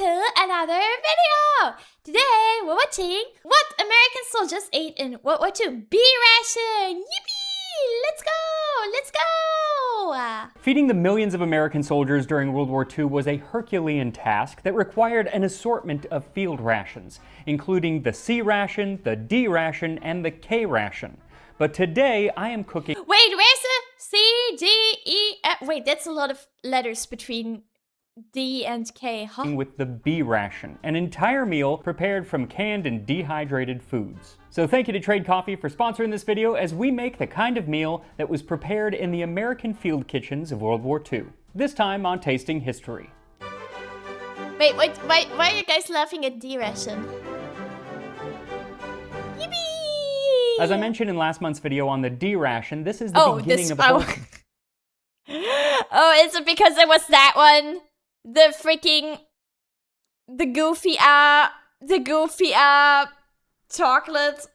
to another video! Today we're watching what American soldiers ate in World War II. B-Ration! Yippee! Let's go! Let's go! Feeding the millions of American soldiers during World War II was a Herculean task that required an assortment of field rations, including the C-ration, the D-ration, and the K-ration. But today I am cooking— Wait, where's the C, D, E, F? Wait, that's a lot of letters between D and K, huh? With the B-ration, an entire meal prepared from canned and dehydrated foods. So thank you to Trade Coffee for sponsoring this video as we make the kind of meal that was prepared in the American field kitchens of World War II. This time on Tasting History. Wait, why are you guys laughing at D-ration? Yippee! As I mentioned in last month's video on the D-ration, this is the beginning of a whole— Oh, is it because it was that one? The goofy chocolate,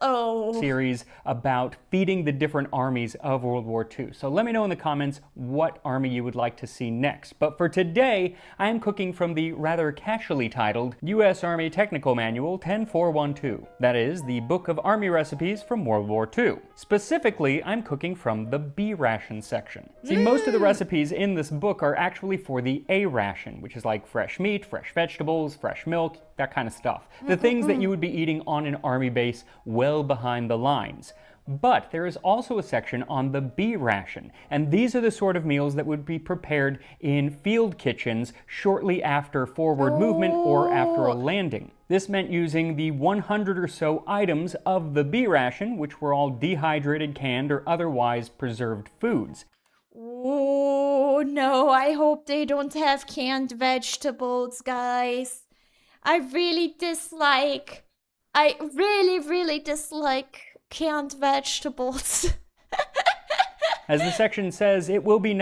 series about feeding the different armies of World War II. So let me know in the comments what army you would like to see next. But for today, I am cooking from the rather casually titled U.S. Army Technical Manual 10412. That is, the Book of Army Recipes from World War II. Specifically, I'm cooking from the B-ration section. See, most of the recipes in this book are actually for the A-ration, which is like fresh meat, fresh vegetables, fresh milk, that kind of stuff. The things that you would be eating on an army base well behind the lines. But there is also a section on the B-ration, and these are the sort of meals that would be prepared in field kitchens shortly after forward movement or after a landing. This meant using the 100 or so items of the B-ration, which were all dehydrated, canned, or otherwise preserved foods. Oh no, I hope they don't have canned vegetables, guys. I really dislike canned vegetables. As the section says, it will be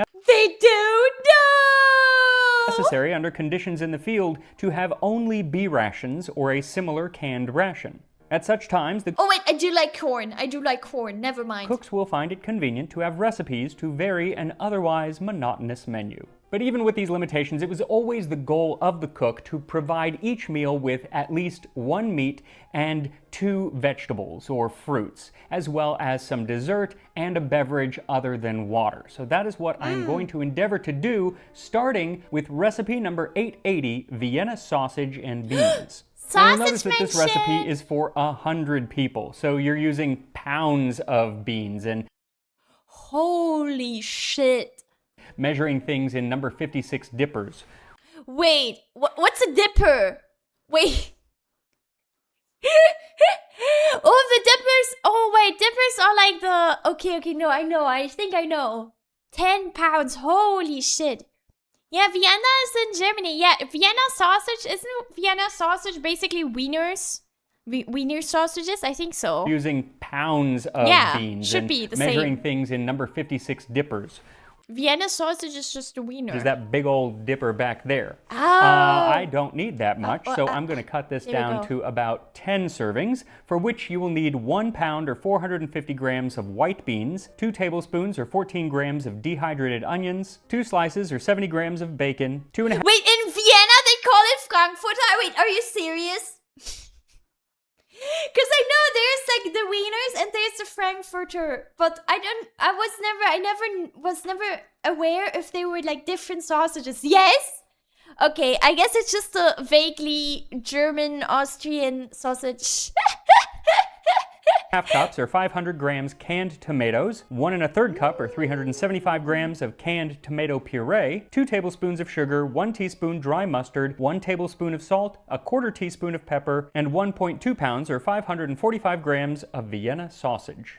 necessary under conditions in the field to have only B-rations or a similar canned ration. At such times, oh wait, I do like corn. Never mind. Cooks will find it convenient to have recipes to vary an otherwise monotonous menu. But even with these limitations, it was always the goal of the cook to provide each meal with at least one meat and 2 vegetables or fruits, as well as some dessert and a beverage other than water. So that is what I'm going to endeavor to do, starting with recipe number 880, Vienna sausage and beans. Now you'll notice that this recipe is for 100 people, so you're using pounds of beans and— holy shit. Measuring things in number 56 dippers. Wait, what's a dipper? Wait. Oh, the dippers. Oh, wait, dippers are like the— Okay, no, I think I know. 10 pounds, holy shit. Yeah, Vienna is in Germany. Yeah, Vienna sausage, isn't Vienna sausage basically wieners? Wiener sausages? I think so. Using pounds of beans should and be the measuring same. things in number 56 dippers. Vienna sausage is just a wiener. There's that big old dipper back there. Oh. I don't need that much, so I'm going to cut this down to about 10 servings, for which you will need 1 pound or 450 grams of white beans, 2 tablespoons or 14 grams of dehydrated onions, 2 slices or 70 grams of bacon, 2.5— Wait, in Vienna they call it Frankfurter? Wait, are you serious? Because I know there's like the wieners and there's the Frankfurter, but I was never aware if they were like different sausages. Yes? Okay, I guess it's just a vaguely German, Austrian sausage. Half cups or 500 grams canned tomatoes, 1 1/3 cup or 375 grams of canned tomato puree, 2 tablespoons of sugar, 1 teaspoon dry mustard, 1 tablespoon of salt, 1/4 teaspoon of pepper, and 1.2 pounds or 545 grams of Vienna sausage.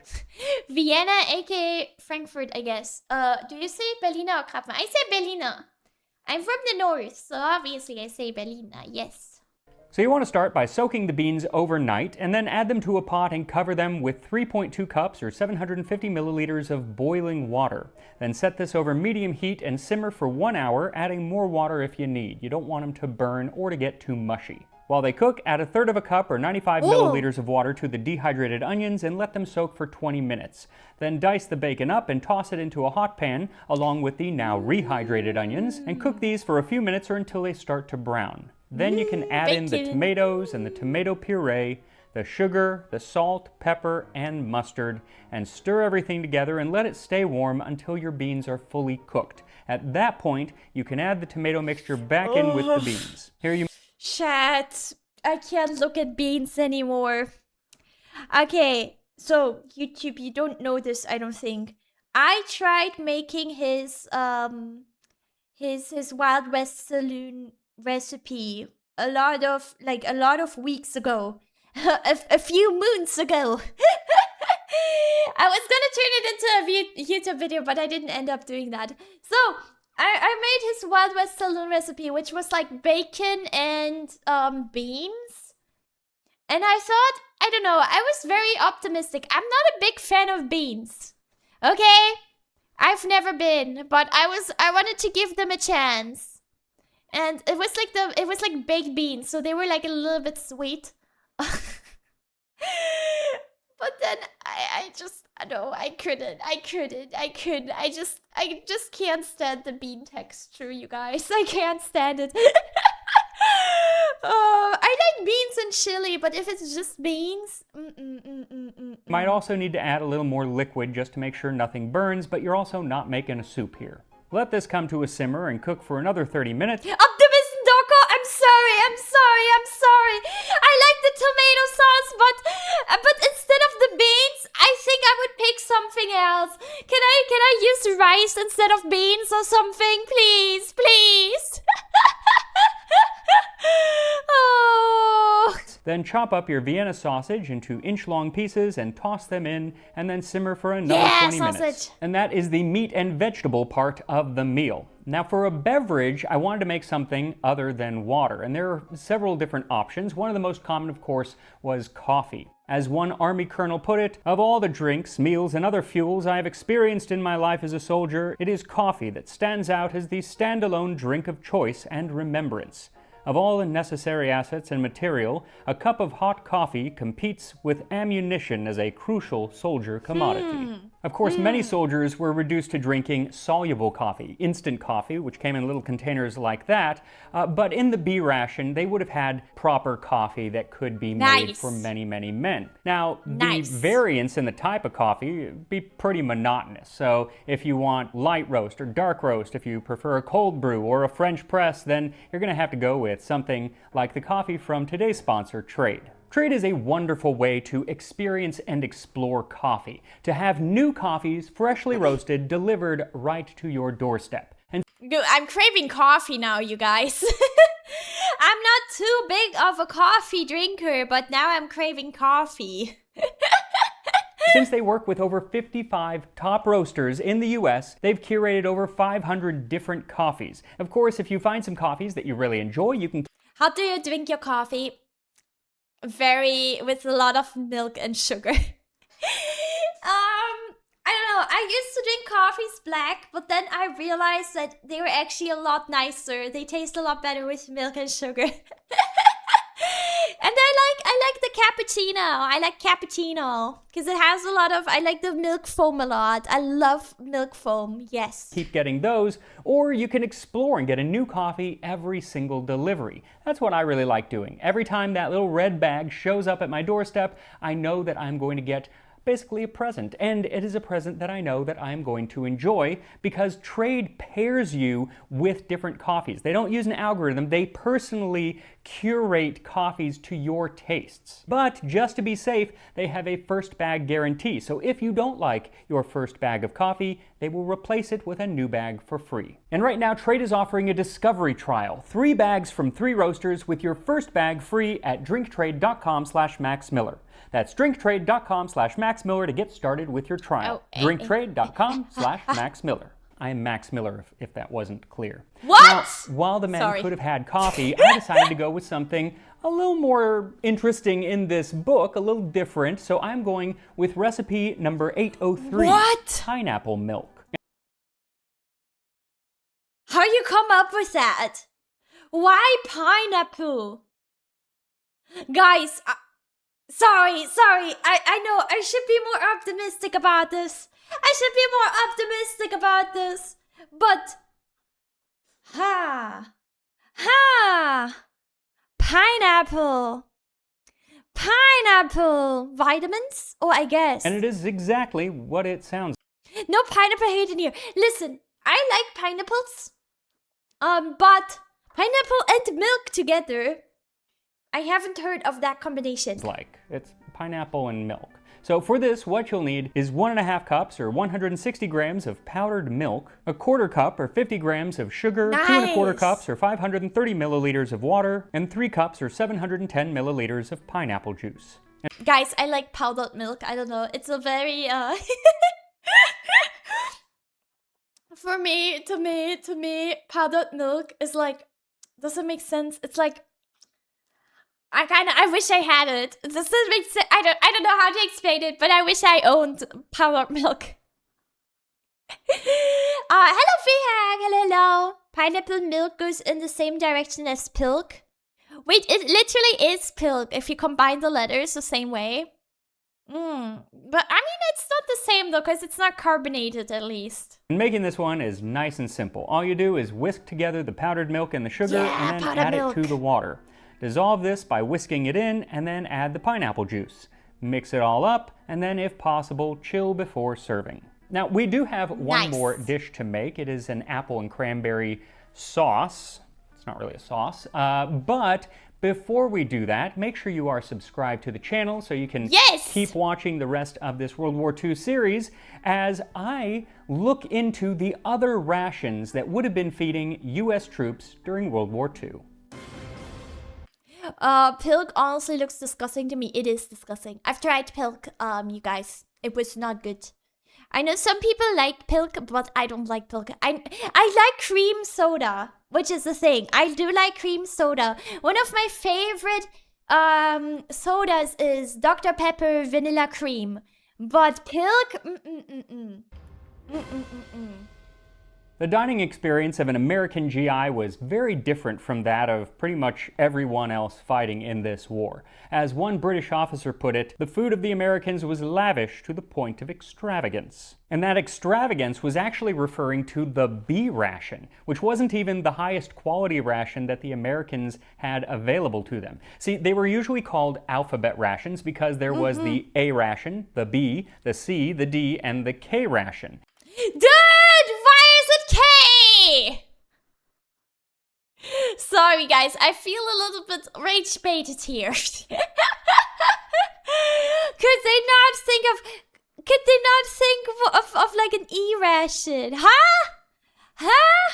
Vienna, aka Frankfurt, I guess. Do you say Berliner or Krapfen? I say Berliner. I'm from the north, so obviously I say Berliner, yes. So you want to start by soaking the beans overnight and then add them to a pot and cover them with 3.2 cups or 750 milliliters of boiling water. Then set this over medium heat and simmer for 1 hour, adding more water if you need. You don't want them to burn or to get too mushy. While they cook, add 1/3 cup or 95 milliliters of water to the dehydrated onions and let them soak for 20 minutes. Then dice the bacon up and toss it into a hot pan along with the now rehydrated onions and cook these for a few minutes or until they start to brown. Then you can add in the tomatoes and the tomato puree, the sugar, the salt, pepper, and mustard, and stir everything together and let it stay warm until your beans are fully cooked. At that point, you can add the tomato mixture back in with the beans. Here you... Chat, I can't look at beans anymore. Okay, so YouTube, you don't know this, I don't think. I tried making his Wild West Saloon recipe a lot of weeks ago. a few moons ago. I was gonna turn it into a YouTube video, but I didn't end up doing that. So, I made his Wild West Saloon recipe, which was like bacon and beans. And I thought, I don't know, I was very optimistic. I'm not a big fan of beans. Okay? I've never been, but I wanted to give them a chance. And it was like baked beans, so they were like a little bit sweet. But then I couldn't. I just can't stand the bean texture, you guys. I can't stand it. I like beans and chili, but if it's just beans, Might also need to add a little more liquid just to make sure nothing burns, but you're also not making a soup here. Let this come to a simmer and cook for another 30 minutes. Optimism Doko, I'm sorry. I like the tomato sauce, but instead of the beans, I think I would pick something else. Can I use rice instead of beans or something, please? Oh. Then chop up your Vienna sausage into inch-long pieces and toss them in, and then simmer for another 20 minutes. And that is the meat and vegetable part of the meal. Now for a beverage, I wanted to make something other than water, and there are several different options. One of the most common, of course, was coffee. As one Army colonel put it, of all the drinks, meals, and other fuels I have experienced in my life as a soldier, it is coffee that stands out as the standalone drink of choice and remembrance. Of all the necessary assets and material, a cup of hot coffee competes with ammunition as a crucial soldier commodity. Of course, many soldiers were reduced to drinking soluble coffee, instant coffee, which came in little containers like that. But in the B-ration, they would have had proper coffee that could be made for many, many men. Now, the variance in the type of coffee would be pretty monotonous. So if you want light roast or dark roast, if you prefer a cold brew or a French press, then you're going to have to go with something like the coffee from today's sponsor, Trade. Trade is a wonderful way to experience and explore coffee, to have new coffees freshly roasted delivered right to your doorstep. And I'm craving coffee now, you guys. I'm not too big of a coffee drinker, but now I'm craving coffee. Since they work with over 55 top roasters in the US, they've curated over 500 different coffees. Of course, if you find some coffees that you really enjoy, you can... How do you drink your coffee? With a lot of milk and sugar. I don't know. I used to drink coffees black, but then I realized that they were actually a lot nicer. They taste a lot better with milk and sugar. And I like the cappuccino. I like cappuccino because it has a lot of, I like the milk foam a lot. I love milk foam, yes. Keep getting those, or you can explore and get a new coffee every single delivery. That's what I really like doing. Every time that little red bag shows up at my doorstep, I know that I'm going to get basically a present, and it is a present that I know that I'm going to enjoy because Trade pairs you with different coffees. They don't use an algorithm, they personally curate coffees to your tastes. But just to be safe, they have a first bag guarantee, so if you don't like your first bag of coffee, they will replace it with a new bag for free. And right now, Trade is offering a discovery trial, 3 bags from 3 roasters with your first bag free at drinktrade.com/MaxMiller. That's drinktrade.com/MaxMiller to get started with your trial. Drinktrade.com/MaxMiller. I am Max Miller, if that wasn't clear. What? Now, while the men could have had coffee, I decided to go with something a little more interesting in this book, a little different. So I'm going with recipe number 803. What? Pineapple milk. How you come up with that? Why pineapple? Guys, sorry. I know I should be more optimistic about this. But Pineapple. Pineapple. Vitamins? Oh, I guess. And it is exactly what it sounds like. No pineapple hate in here. Listen, I like pineapples. But pineapple and milk together, I haven't heard of that combination. It's pineapple and milk. So for this, what you'll need is 1.5 cups or 160 grams of powdered milk, 1/4 cup or 50 grams of sugar, Nice. 2 1/4 cups or 530 milliliters of water, and 3 cups or 710 milliliters of pineapple juice. Guys, I like powdered milk. I don't know. It's a very for me, to me, powdered milk is like, doesn't make sense. It's like, I wish I had it. It doesn't make sense. I don't know how to explain it, but I wish I owned powdered milk. Hello, Fihag. Hello. Pineapple milk goes in the same direction as pilk. Wait, it literally is pilk if you combine the letters the same way. But I mean, it's not the same though, because it's not carbonated at least. And making this one is nice and simple. All you do is whisk together the powdered milk and the sugar and then add it to the water. Dissolve this by whisking it in and then add the pineapple juice. Mix it all up and then, if possible, chill before serving. Now, we do have one more dish to make. It is an apple and cranberry sauce. It's not really a sauce, but before we do that, make sure you are subscribed to the channel so you can keep watching the rest of this World War II series as I look into the other rations that would have been feeding US troops during World War II. Pilk honestly looks disgusting to me. It is disgusting. I've tried pilk, you guys. It was not good. I know some people like pilk, but I don't like pilk. I like cream soda, which is the thing. I do like cream soda. One of my favorite sodas is Dr. Pepper Vanilla Cream. But pilk, The dining experience of an American GI was very different from that of pretty much everyone else fighting in this war. As one British officer put it, the food of the Americans was lavish to the point of extravagance. And that extravagance was actually referring to the B-ration, which wasn't even the highest quality ration that the Americans had available to them. See, they were usually called alphabet rations because there was the A ration, the B, the C, the D, and the K ration. Dude, why is it K? Sorry guys, I feel a little bit rage baited here. Could they not think of like an E ration? Huh?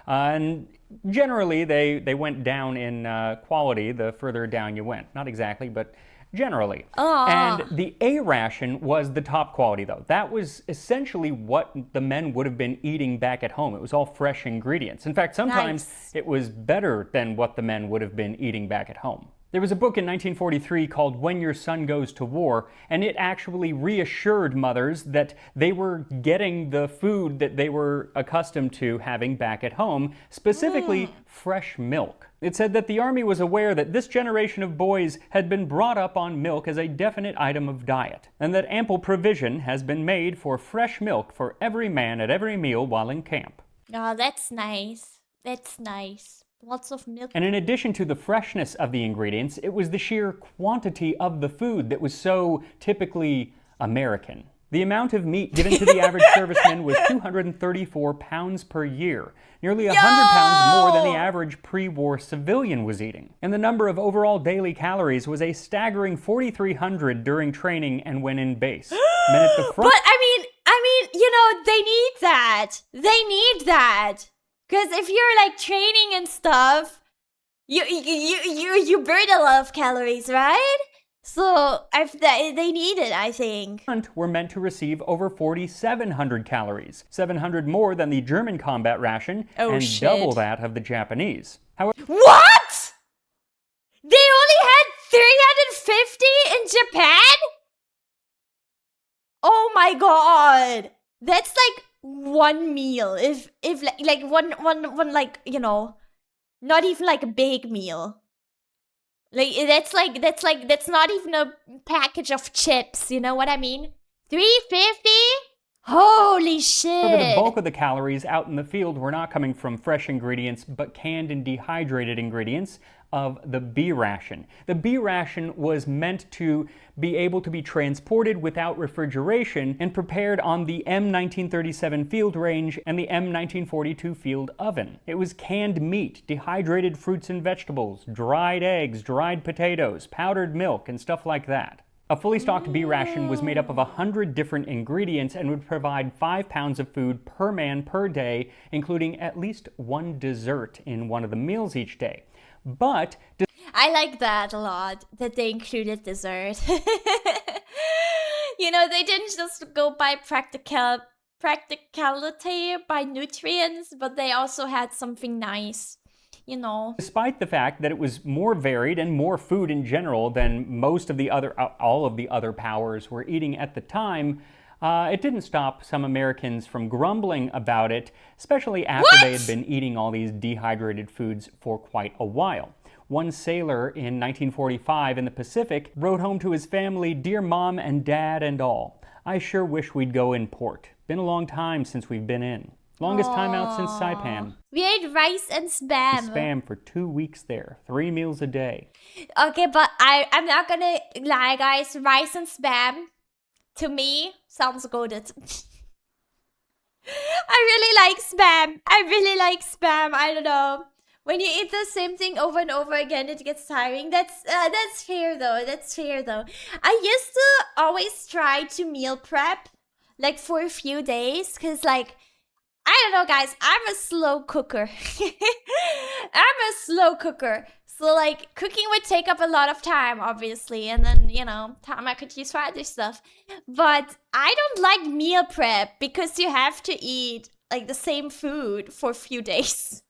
And generally, they went down in quality the further down you went. Not exactly, but generally. And the A ration was the top quality, though. That was essentially what the men would have been eating back at home. It was all fresh ingredients. In fact, sometimes it was better than what the men would have been eating back at home. There was a book in 1943 called When Your Son Goes to War, and it actually reassured mothers that they were getting the food that they were accustomed to having back at home, specifically fresh milk. It said that the Army was aware that this generation of boys had been brought up on milk as a definite item of diet, and that ample provision has been made for fresh milk for every man at every meal while in camp. Oh, that's nice. That's nice. Lots of milk. And in addition to the freshness of the ingredients, it was the sheer quantity of the food that was so typically American. The amount of meat given to the average serviceman was 234 pounds per year, nearly 100 pounds more than the average pre-war civilian was eating. And the number of overall daily calories was a staggering 4,300 during training and when in base. Men at the front. But I mean, you know, they need that. They need that. Because if you're like training and stuff, you burn a lot of calories, right? So they need it, I think. Were meant to receive over 4,700 calories, 700 more than the German combat ration, and double that of the Japanese. However, what? They only had 350 in Japan? Oh my god! That's like one meal. If like one like, you know, not even like a big meal. Like that's not even a package of chips, you know what I mean? 350? Holy However, the bulk shit. of the calories out in the field were not coming from fresh ingredients, but canned and dehydrated ingredients of the B-ration. The B-ration was meant to be able to be transported without refrigeration and prepared on the M1937 field range and the M1942 field oven. It was canned meat, dehydrated fruits and vegetables, dried eggs, dried potatoes, powdered milk, and stuff like that. A fully stocked B-ration was made up of 100 different ingredients and would provide 5 pounds of food per man per day, including at least one dessert in one of the meals each day. But I like that a lot, that they included dessert. You know, they didn't just go by practicality, by nutrients, but they also had something nice. You know. despite the fact that it was more varied and more food in general than all of the other powers were eating at the time, it didn't stop some Americans from grumbling about it, especially after they had been eating all these dehydrated foods for quite a while. One sailor in 1945 in the Pacific wrote home to his family, "Dear Mom and Dad and all, I sure wish we'd go in port. Been a long time since we've been in. Longest time out since Saipan. We ate rice and spam. Spam for 2 weeks there, 3 meals a day." Okay, but I'm not gonna lie, guys. Rice and spam, to me, sounds good. I really like spam. I really like spam. I don't know. When you eat the same thing over and over again, it gets tiring. That's fair though. That's fair though. I used to always try to meal prep, like for a few days, cause like, I don't know, guys. I'm a slow cooker. So, like, cooking would take up a lot of time, obviously. And then, you know, time I could use for other stuff. But I don't like meal prep because you have to eat, like, the same food for a few days.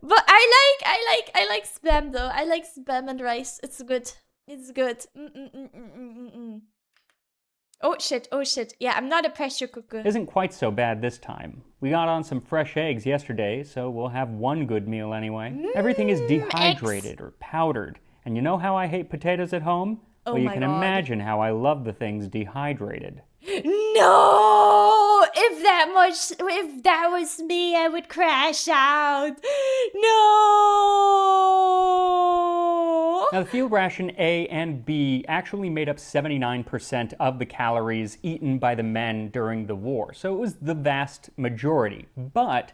But I like spam, though. I like spam and rice. It's good. It's good. Oh shit, yeah, I'm not a pressure cooker. Isn't quite so bad this time. We got on some fresh eggs yesterday, so we'll have one good meal anyway. Everything is dehydrated or powdered. And you know how I hate potatoes at home? Oh well, you my can God. imagine how I love the things dehydrated. No! If that was me, I would crash out. No! Now, the field ration A and B actually made up 79% of the calories eaten by the men during the war, so it was the vast majority. But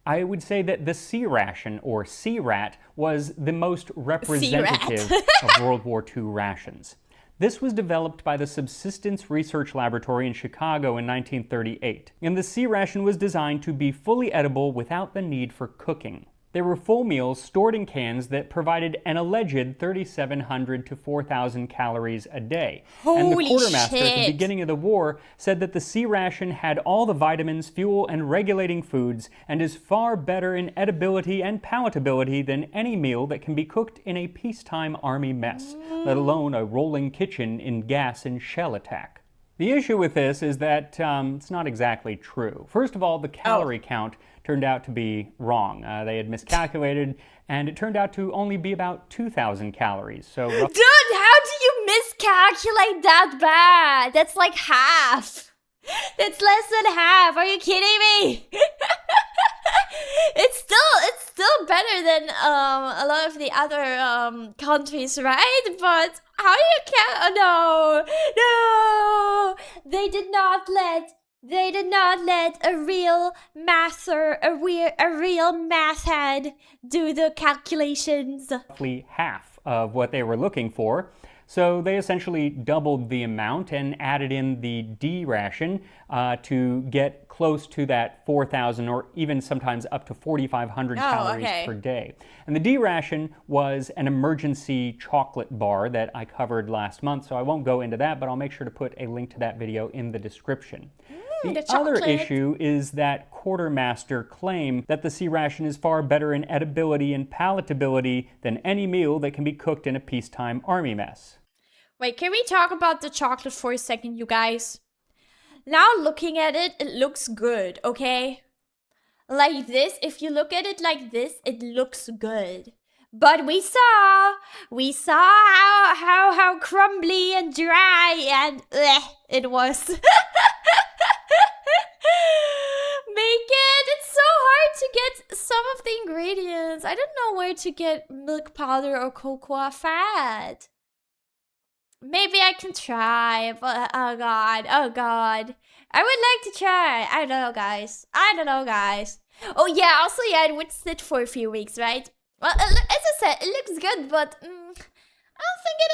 I would say that the C-ration, or C-rat, was the most representative of World War II rations. This was developed by the Subsistence Research Laboratory in Chicago in 1938, and the C-ration was designed to be fully edible without the need for cooking. They were full meals stored in cans that provided an alleged 3,700 to 4,000 calories a day. And the Holy quartermaster at the shit. beginning of the war said that the C-ration had all the vitamins, fuel, and regulating foods, and is far better in edibility and palatability than any meal that can be cooked in a peacetime army mess, let alone a rolling kitchen in gas and shell attack. The issue with this is that it's not exactly true. First of all, the calorie count turned out to be wrong. They had miscalculated, and it turned out to only be about 2,000 calories. So, Dude, how do you miscalculate that bad? That's like half. That's less than half. Are you kidding me? It's still better than a lot of the other countries, right? But how you can no. They did not let a real mather, a real math head do the calculations. roughly half of what they were looking for. So they essentially doubled the amount and added in the D ration to get close to that 4,000 or even sometimes up to 4,500 calories per day. And the D ration was an emergency chocolate bar that I covered last month, so I won't go into that, but I'll make sure to put a link to that video in the description. The other issue is that quartermaster claim that the C-ration is far better in edibility and palatability than any meal that can be cooked in a peacetime army mess. Wait, can we talk about the chocolate for a second, you guys? Now looking at it, it looks good, okay? Like this, if you look at it like this, it looks good. But we saw how crumbly and dry and it was. Make it. It's so hard to get some of the ingredients. I don't know where to get milk powder or cocoa fat. Maybe I can try, but oh god. I would like to try. I don't know, guys. Oh yeah, also yeah, it would sit for a few weeks, right? Well, as I said, it looks good, but I don't think it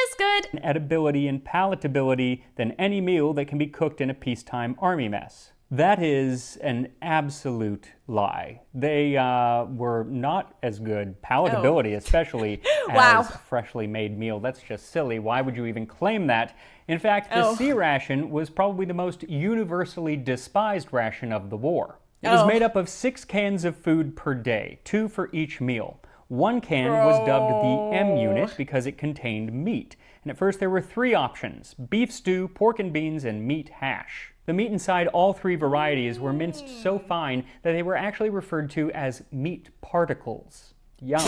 is good. Edibility and palatability than any meal that can be cooked in a peacetime army mess. That is an absolute lie. They were not as good, palatability especially, as a freshly made meal. That's just silly. Why would you even claim that? In fact, the C-ration was probably the most universally despised ration of the war. It was made up of 6 cans of food per day, 2 for each meal. One can was dubbed the M unit because it contained meat. And at first there were 3 options: beef stew, pork and beans, and meat hash. The meat inside all 3 varieties were minced so fine that they were actually referred to as meat particles. Yum.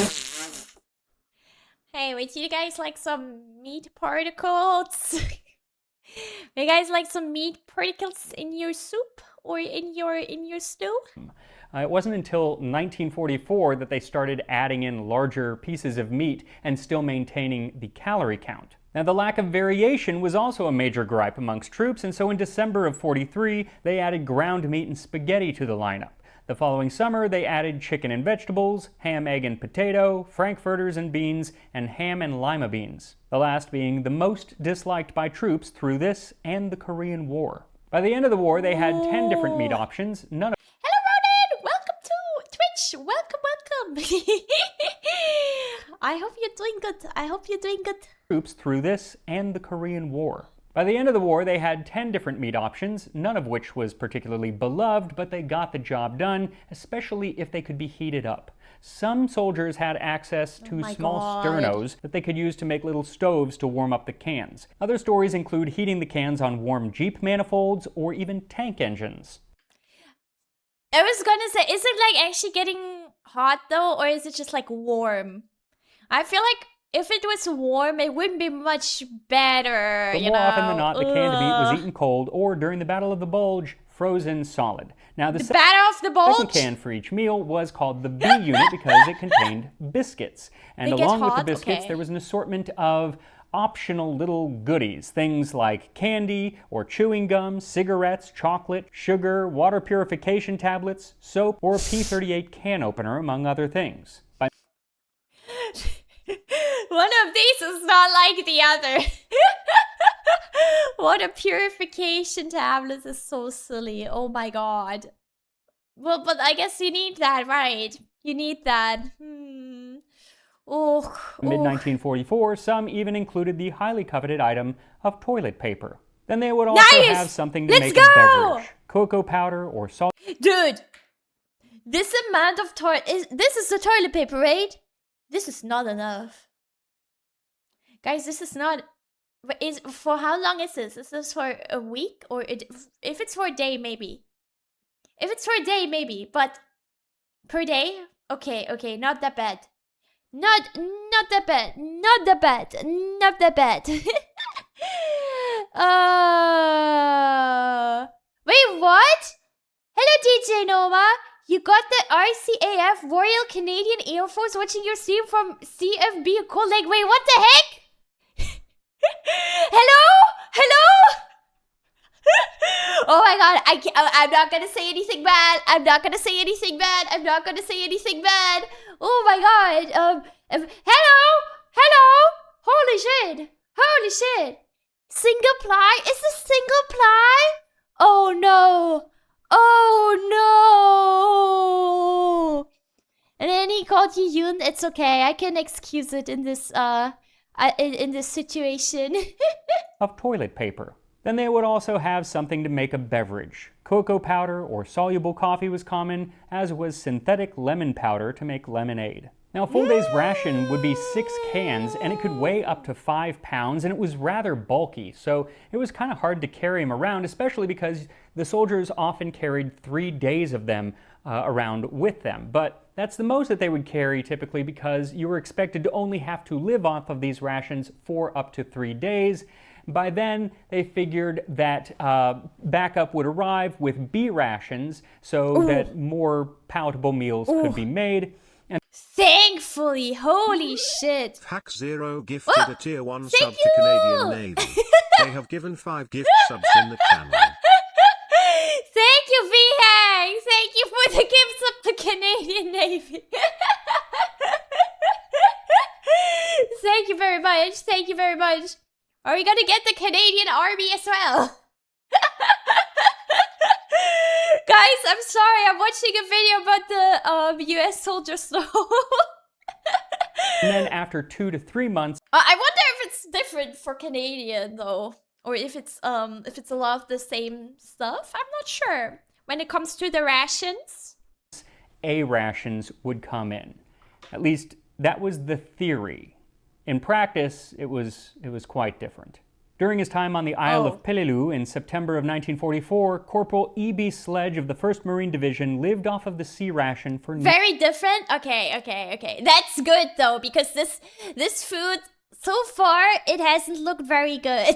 Hey, wait, you guys like some meat particles? You guys like some meat particles in your soup or in your stew? It wasn't until 1944 that they started adding in larger pieces of meat and still maintaining the calorie count. Now, the lack of variation was also a major gripe amongst troops, and so in December of '43, they added ground meat and spaghetti to the lineup. The following summer, they added chicken and vegetables, ham, egg, and potato, frankfurters and beans, and ham and lima beans, the last being the most disliked by troops through this and the Korean War. By the end of the war, they had 10 different meat options, none of Hello, Ronan! Welcome to Twitch! Welcome! I hope you're doing good. Troops through this and the Korean War. By the end of the war, they had 10 different meat options, none of which was particularly beloved, but they got the job done, especially if they could be heated up. Some soldiers had access to small sternos that they could use to make little stoves to warm up the cans. Other stories include heating the cans on warm Jeep manifolds or even tank engines. I was gonna say, is it like actually getting hot though, or is it just like warm? I feel like if it was warm, it wouldn't be much better, But more often than not, the canned meat was eaten cold or, during the Battle of the Bulge, frozen solid. Now, the Battle of the Bulge? second can for each meal was called the B unit because it contained biscuits. And along with the biscuits, there was an assortment of optional little goodies, things like candy or chewing gum, cigarettes, chocolate, sugar, water purification tablets, soap, or a P38 can opener, among other things. One of these is not like the other. Water purification tablets is so silly. Oh my god. Well, but I guess you need that, right? You need that. Mid-1944, some even included the highly coveted item of toilet paper. Then they would also have something to make a beverage. Cocoa powder or salt. Dude, this amount of this is the toilet paper, right? This is not enough. Guys, this is not... For how long is this? Is this for a week? Or if it's for a day, maybe. If it's for a day, maybe. But per day? Okay, not that bad. Not that bad. Not that bad. Wait, what? Hello, DJ Nova. You got the RCAF Royal Canadian Air Force watching your stream from CFB Cold Lake. Wait, what the heck? Hello? Oh my god, I'm not gonna say anything bad. Oh my god. Hello? Holy shit. Single ply? Is this single ply? Oh no. And then he called you Yoon. It's okay. I can excuse it in this situation. Of toilet paper. Then they would also have something to make a beverage. Cocoa powder or soluble coffee was common, as was synthetic lemon powder to make lemonade. Now, a full day's ration would be 6 cans, and it could weigh up to 5 pounds, and it was rather bulky, so it was kind of hard to carry them around, especially because the soldiers often carried 3 days of them around with them. But that's the most that they would carry typically, because you were expected to only have to live off of these rations for up to 3 days. By then, they figured that backup would arrive with B-rations so that more palatable meals could be made. Thankfully, holy shit. Hack Zero gifted a tier 1 sub to Canadian Navy. They have given 5 gift subs in the channel. Thank you, V-Hang. Thank you for the gifts of the Canadian Navy. Thank you very much. Thank you very much. Are we gonna get the Canadian Army as well? Guys, I'm sorry. I'm watching a video about the US soldiers though. And then after 2 to 3 months, I wonder if it's different for Canadian though, or if it's a lot of the same stuff. I'm not sure. When it comes to the rations, A rations would come in. At least that was the theory. In practice, it was quite different. During his time on the Isle of Peleliu in September of 1944, Corporal E.B. Sledge of the 1st Marine Division lived off of the C-ration for very different. Okay. That's good though, because this food so far it hasn't looked very good.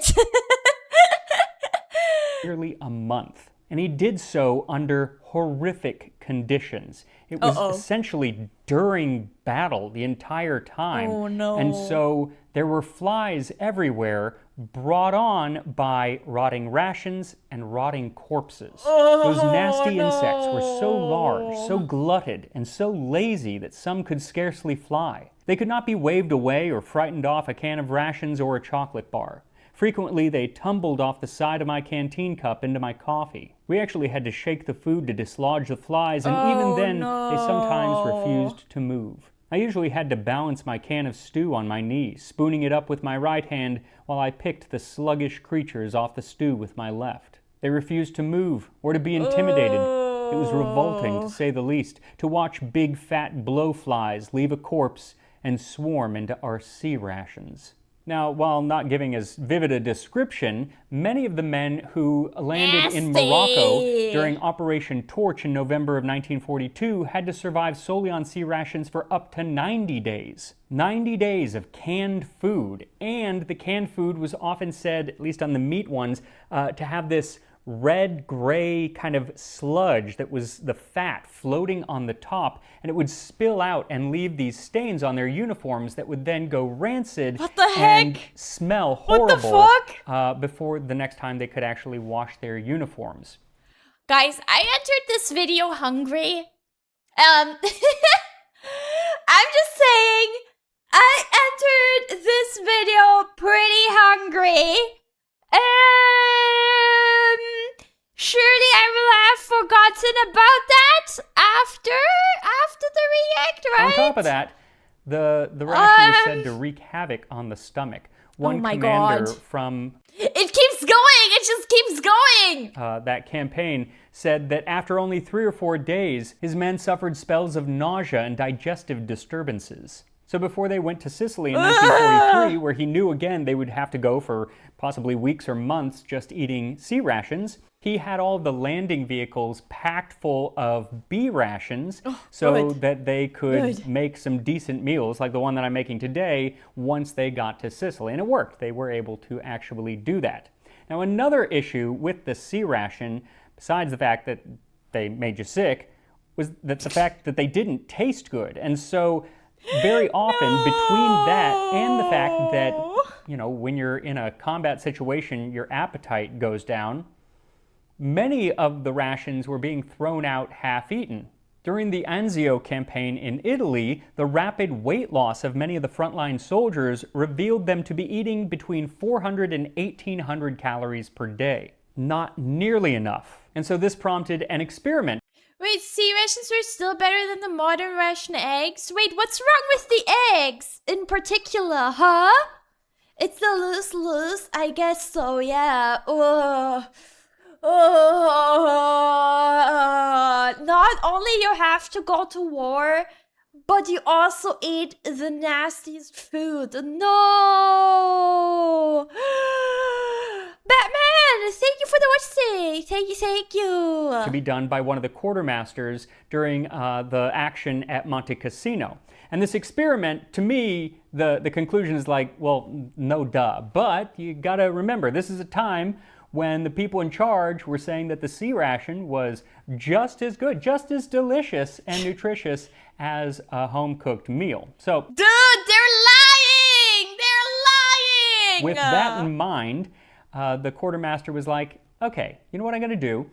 nearly a month. And he did so under horrific conditions. It was essentially during battle the entire time. Oh no. And so there were flies everywhere brought on by rotting rations and rotting corpses. Those nasty insects were so large, so glutted, and so lazy that some could scarcely fly. They could not be waved away or frightened off a can of rations or a chocolate bar. Frequently, they tumbled off the side of my canteen cup into my coffee. We actually had to shake the food to dislodge the flies, and even then, they sometimes refused to move. I usually had to balance my can of stew on my knee, spooning it up with my right hand while I picked the sluggish creatures off the stew with my left. They refused to move or to be intimidated. It was revolting, to say the least, to watch big fat blowflies leave a corpse and swarm into our C-rations. Now, while not giving as vivid a description, many of the men who landed in Morocco during Operation Torch in November of 1942 had to survive solely on C-rations for up to 90 days. 90 days of canned food, and the canned food was often said, at least on the meat ones, to have this red-gray kind of sludge that was the fat floating on the top, and it would spill out and leave these stains on their uniforms that would then go rancid and smell horrible before the next time they could actually wash their uniforms. Guys, I entered this video hungry. I'm just saying, I entered this video pretty hungry. Surely I will have forgotten about that after the react, right? On top of that, the ration was said to wreak havoc on the stomach. One commander from... It keeps going! It just keeps going! That campaign said that after only 3 or 4 days, his men suffered spells of nausea and digestive disturbances. So before they went to Sicily in 1943, where he knew again they would have to go for possibly weeks or months just eating C-rations, he had all the landing vehicles packed full of B-rations that they could make some decent meals like the one that I'm making today once they got to Sicily. And it worked. They were able to actually do that. Now, another issue with the C-ration, besides the fact that they made you sick, was that the fact that they didn't taste good. And so very often between that and the fact that, you know, when you're in a combat situation, your appetite goes down, many of the rations were being thrown out half-eaten. During the Anzio campaign in Italy, the rapid weight loss of many of the frontline soldiers revealed them to be eating between 400 and 1,800 calories per day. Not nearly enough. And so this prompted an experiment. Wait, C-rations are still better than the modern ration eggs? Wait, what's wrong with the eggs in particular, huh? It's the loose, I guess so, yeah. Not only you have to go to war, But you also ate the nastiest food. No! Batman, thank you for the watching. Thank you. To be done by one of the quartermasters during the action at Monte Cassino. And this experiment, to me, the conclusion is like, well, no duh. But you gotta remember, this is a time when the people in charge were saying that the C-ration was just as good, just as delicious and nutritious as a home-cooked meal. So, dude, they're lying! They're lying! With that in mind, the quartermaster was like, okay, you know what I'm gonna do?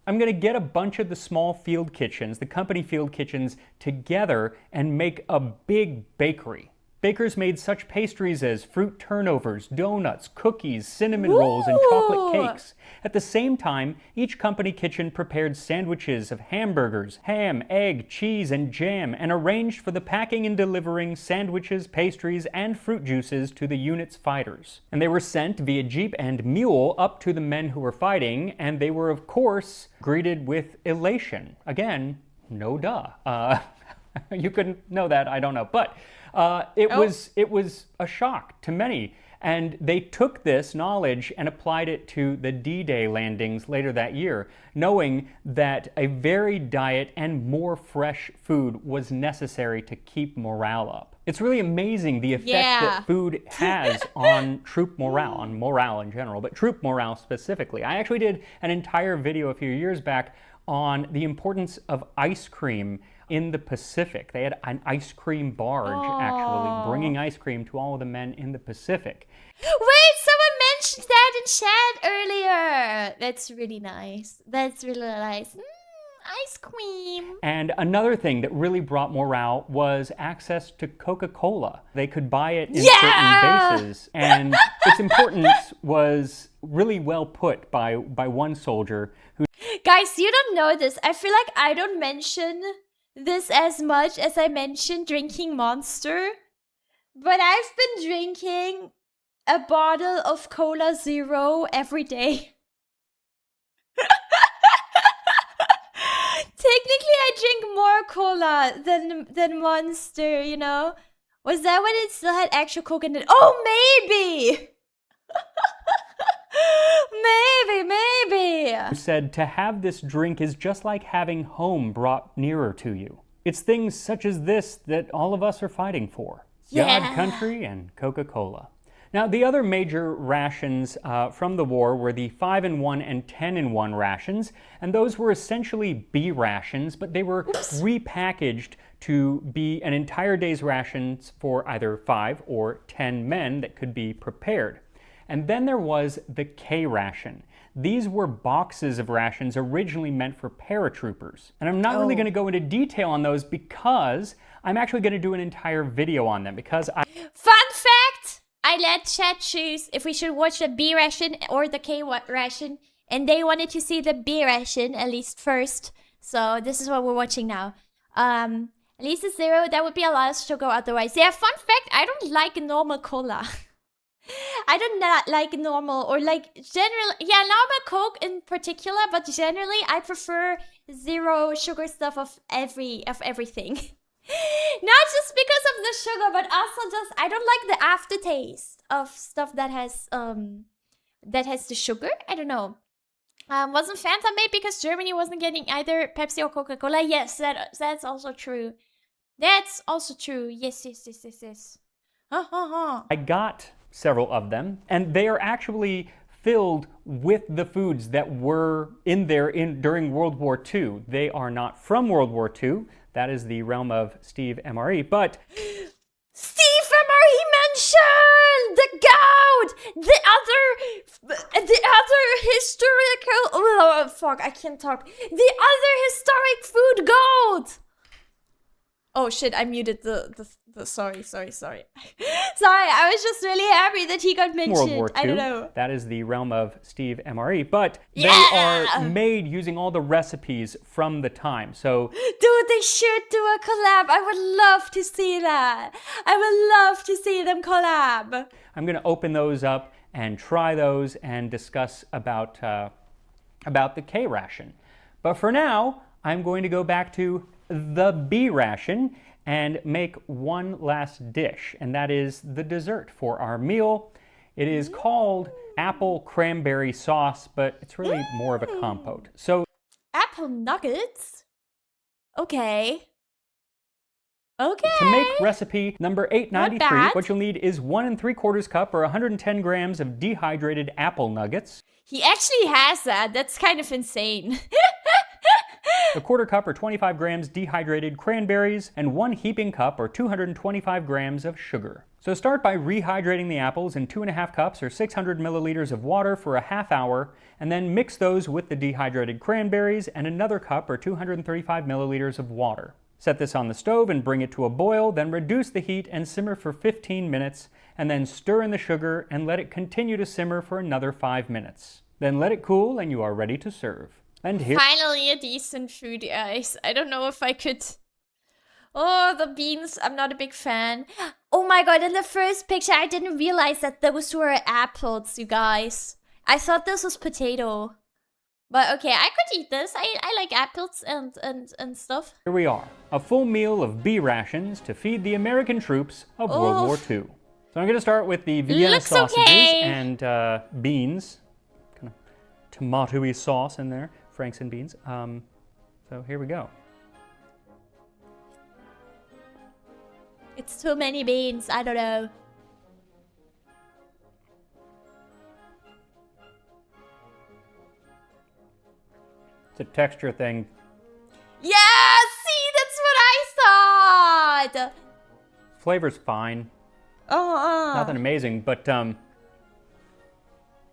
I'm gonna get a bunch of the small field kitchens, the company field kitchens, together and make a big bakery. Bakers made such pastries as fruit turnovers, donuts, cookies, cinnamon rolls, and chocolate cakes. At the same time, each company kitchen prepared sandwiches of hamburgers, ham, egg, cheese, and jam, and arranged for the packing and delivering sandwiches, pastries, and fruit juices to the unit's fighters. And they were sent via jeep and mule up to the men who were fighting, and they were, of course, greeted with elation. Again, no duh. You couldn't know that, I don't know. But it was a shock to many. And they took this knowledge and applied it to the D-Day landings later that year, knowing that a varied diet and more fresh food was necessary to keep morale up. It's really amazing the effect that food has on troop morale, on morale in general, but troop morale specifically. I actually did an entire video a few years back on the importance of ice cream in the Pacific. They had an ice cream barge, actually, bringing ice cream to all of the men in the Pacific. Wait, someone mentioned that in chat earlier. That's really nice. That's really nice. Ice cream. And another thing that really brought morale was access to Coca-Cola. They could buy it in certain bases. And its importance was really well put by one soldier who... Guys, you don't know this. I feel like I don't mention this as much as I mentioned drinking Monster. But I've been drinking a bottle of Cola Zero every day. Technically, I drink more cola than Monster, you know? Was that when it still had actual Coke in it? Oh, maybe! maybe. Who said to have this drink is just like having home brought nearer to you. It's things such as this that all of us are fighting for. God, country, and Coca-Cola. Now, the other major rations from the war were the 5-in-1 and 10-in-1 rations, and those were essentially B-rations, but they were repackaged to be an entire day's rations for either 5 or 10 men that could be prepared. And then there was the K-ration. These were boxes of rations originally meant for paratroopers. And I'm not really going to go into detail on those because I'm actually going to do an entire video on them because Fun fact! I let chat choose if we should watch the B-ration or the K-ration, and they wanted to see the B-ration at least first. So this is what we're watching now. At least a 0, that would be a lot of sugar otherwise. Yeah, fun fact, I don't like normal cola. I do not like normal or like general, normal Coke in particular, but generally I prefer 0 sugar stuff of everything. Not just because of the sugar, but also just I don't like the aftertaste of stuff that has the sugar. I don't know. Wasn't Fanta made because Germany wasn't getting either Pepsi or Coca-Cola? Yes, that's also true. That's also true. Yes. I got several of them, and they are actually filled with the foods that were in there during World War II. They are not from World War II. That is the realm of Steve MRE, but... Steve MRE mentioned the goat! The other historical... Oh, fuck, I can't talk. The other historic food goat! Oh shit, I muted the sorry. Sorry, I was just really happy that he got mentioned. World War II. I don't know. That is the realm of Steve MRE, but they are made using all the recipes from the time. So, dude, they should do a collab. I would love to see that. I would love to see them collab. I'm going to open those up and try those and discuss about the K-ration. But for now, I'm going to go back to the B-ration and make one last dish, and that is the dessert for our meal. It is called apple cranberry sauce, but it's really more of a compote. So Apple nuggets? Okay. Okay. to make recipe number 893, Not bad. what you'll need is 1 3/4 cup or 110 grams of dehydrated apple nuggets, He actually has that. That's kind of insane. 1/4 cup or 25 grams dehydrated cranberries, and 1 heaping cup or 225 grams of sugar. So start by rehydrating the apples in 2½ cups or 600 milliliters of water for a ½ hour, and then mix those with the dehydrated cranberries and another cup or 235 milliliters of water. Set this on the stove and bring it to a boil, then reduce the heat and simmer for 15 minutes, and then stir in the sugar and let it continue to simmer for another 5 minutes. Then let it cool and you are ready to serve. And here Finally a decent food, guys. I don't know if I could... Oh, the beans. I'm not a big fan. Oh my god, in the first picture, I didn't realize that those were apples, you guys. I thought this was potato. But okay, I could eat this. I like apples and stuff. Here we are, a full meal of B-rations to feed the American troops of World War II. So I'm going to start with the Vienna Looks sausages okay. and beans. Kind of tomato-y sauce in there, Franks and beans. So here we go. It's too many beans. I don't know. It's a texture thing. Yeah, see, that's what I thought. Flavor's fine. Nothing amazing, but I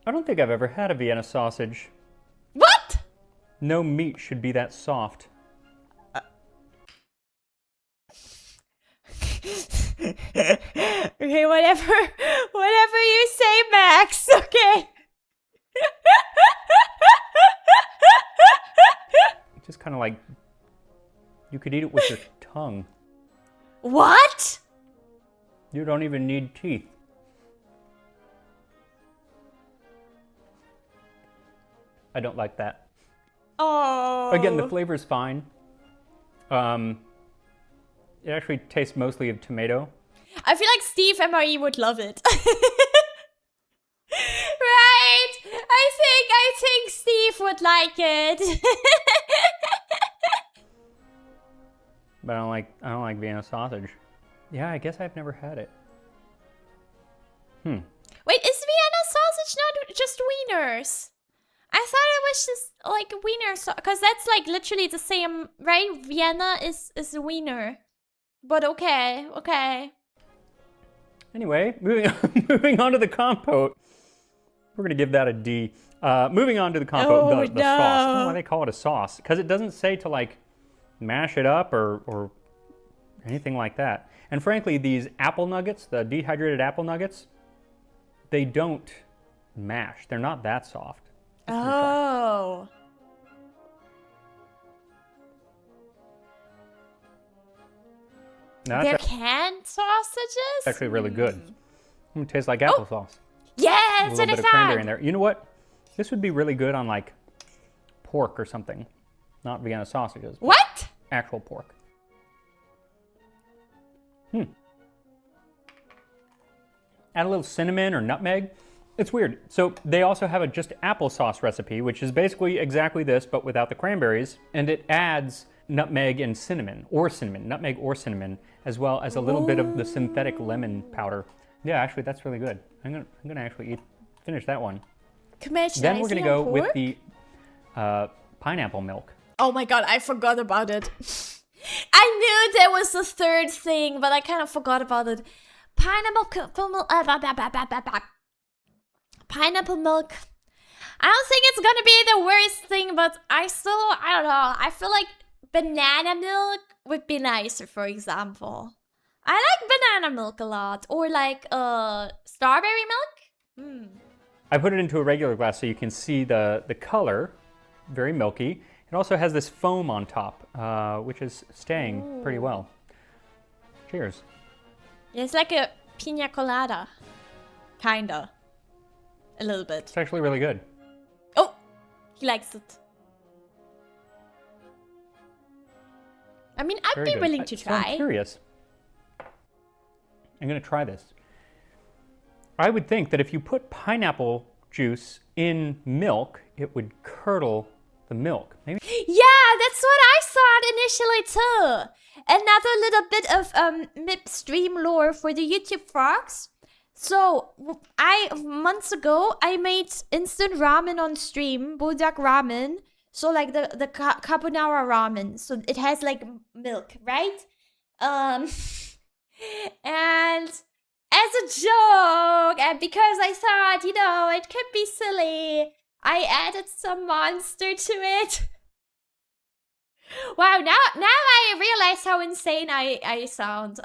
don't think I've ever had a Vienna sausage. What? No meat should be that soft. Okay, whatever you say, Max. Okay. Just kind of like, you could eat it with your tongue. What? You don't even need teeth. I don't like that. Oh. Again, the flavor's fine. It actually tastes mostly of tomato. I feel like Steve MRE would love it. Right? I think Steve would like it. But I don't like Vienna sausage. Yeah, I guess I've never had it. Wait, is Vienna sausage not just wieners? I thought it was just like wiener sauce, because that's like literally the same, right? Vienna is a wiener. But okay. Anyway, moving on to the compote. We're gonna give that a D. Moving on to the compote, the sauce. I don't know why they call it a sauce, because it doesn't say to like mash it up or anything like that. And frankly, these apple nuggets, the dehydrated apple nuggets, they don't mash. They're not that soft. Oh. No, They're that's canned sausages? actually really good. It tastes like applesauce. Yes, A it little is bit of cranberry that. in there. You know what? This would be really good on like pork or something. Not Vienna sausages. But What? actual pork. Add a little cinnamon or nutmeg. It's weird. So they also have a just applesauce recipe, which is basically exactly this, but without the cranberries. And it adds nutmeg and cinnamon, nutmeg or cinnamon, as well as a little bit of the synthetic lemon powder. Yeah, actually, that's really good. I'm gonna actually finish that one. Then we're gonna go with the pineapple milk. Oh my god, I forgot about it. I knew there was a third thing, but I kind of forgot about it. Pineapple milk. Pineapple milk. I don't think it's gonna be the worst thing, but I don't know. I feel like banana milk would be nicer, for example. I like banana milk a lot. Or like strawberry milk. I put it into a regular glass so you can see the color, very milky. It also has this foam on top, which is staying pretty well. Cheers. It's like a pina colada. Kinda. A little bit. It's actually really good. Oh! He likes it. I mean, I'd Very be good. willing to So I'm try. curious. I'm going to try this. I would think that if you put pineapple juice in milk, it would curdle the milk. Maybe. Yeah, that's what I thought initially too. Another little bit of MIP stream lore for the YouTube frogs. So months ago I made instant ramen on stream, bulldog ramen. So like the carbonara ramen. So it has like milk, right? And as a joke, and because I thought, you know, it could be silly, I added some monster to it. Wow, now I realize how insane I sound. So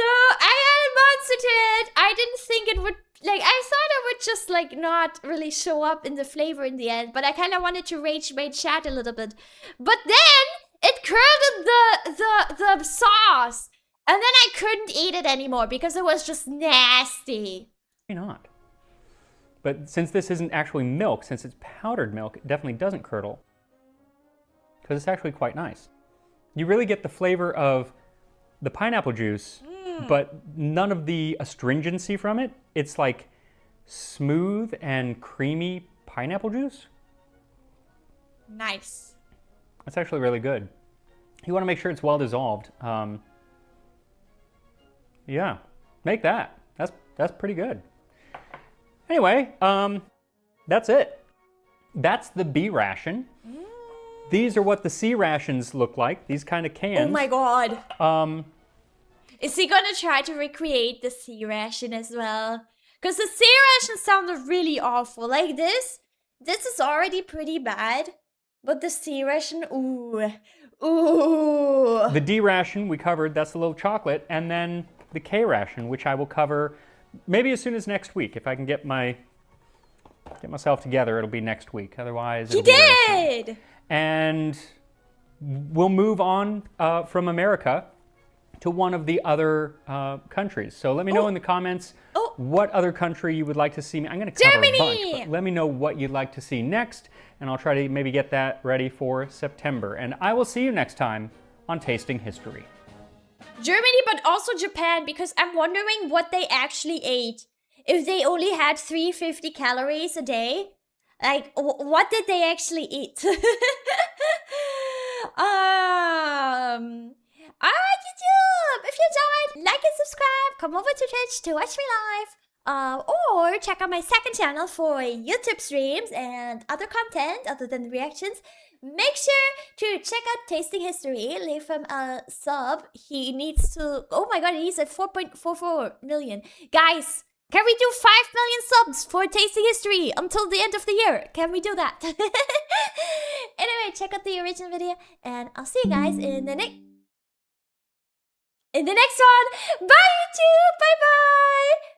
I added monster to it. I didn't think it would, like, I thought it would just like not really show up in the flavor in the end, but I kind of wanted to rage bait chat a little bit. But then it curdled the sauce, and then I couldn't eat it anymore because it was just nasty. Why not? But since this isn't actually milk, since it's powdered milk, it definitely doesn't curdle. Because it's actually quite nice. You really get the flavor of the pineapple juice, but none of the astringency from it. It's like smooth and creamy pineapple juice. Nice. That's actually really good. You want to make sure it's well dissolved. Yeah, make that. That's pretty good. Anyway, that's it. That's the B-ration. These are what the C-rations look like. These kind of cans. Oh my god. Is he gonna try to recreate the C-ration as well? Because the C-ration sounded really awful. Like this is already pretty bad. But the C-ration, ooh. Ooh. The D-ration we covered, that's the little chocolate. And then the K-ration, which I will cover maybe as soon as next week. If I can get myself together, it'll be next week. Otherwise, He it'll be did! soon. And we'll move on from America to one of the other countries. So let me know in the comments what other country you would like to see me. I'm going to cover a bunch, but let me know what you'd like to see next, and I'll try to maybe get that ready for September. And I will see you next time on Tasting History. Germany, but also Japan, because I'm wondering what they actually ate. If they only had 350 calories a day, like, what did they actually eat? Alright, YouTube! If you enjoyed, like and subscribe, come over to Twitch to watch me live. Or check out my second channel for YouTube streams and other content other than reactions. Make sure to check out Tasting History. Leave him a sub. He needs to... Oh my god, he's at 4.44 million. Guys, can we do 5 million subs for Tasting History until the end of the year? Can we do that? Anyway, check out the original video, and I'll see you guys in the next one. Bye, YouTube! Bye-bye!